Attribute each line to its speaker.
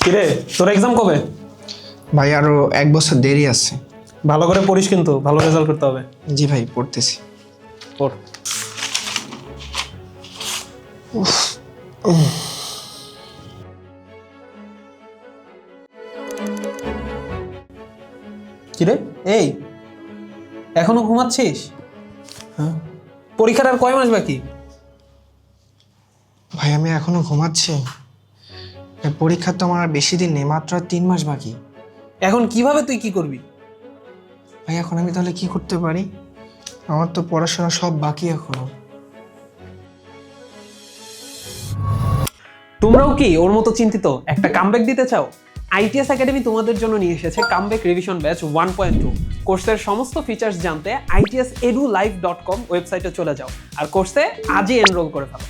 Speaker 1: কিরে, তোর এক্সাম কবে?
Speaker 2: ভাই আরো 1 বছর দেরি আছে।
Speaker 1: ভালো করে পড়িস, কিন্তু ভালো রেজাল্ট করতে হবে।
Speaker 2: জি ভাই, পড়তেছি।
Speaker 1: পড়। কিরে, এই এখনো ঘুমাচ্ছিস?
Speaker 2: হ্যাঁ
Speaker 1: পরীক্ষার আর কয় মাস বাকি?
Speaker 2: ভাই, আমি এখনো ঘুমাচ্ছি। পরীক্ষা তো আমার আর বেশি দিন নেই, মাত্র আর 3 মাস বাকি।
Speaker 1: এখন কিভাবে তুই কি করবি?
Speaker 2: ভাই এখন আমি তাহলে কি করতে পারি? আমার তো পড়াশোনা সব বাকি এখনো।
Speaker 1: তোমরাও কি ওর মতো চিন্তিত, একটা কামব্যাক দিতে চাও? আইটিএস একাডেমি তোমাদের জন্য নিয়ে এসেছে কামব্যাক রিভিশন ব্যাচ 1.2। কোর্সের সমস্ত ফিচার্স জানতে itisedulive.com ওয়েবসাইটে চলে যাও আর কোর্সে আজই এনরোল করে ফেলো।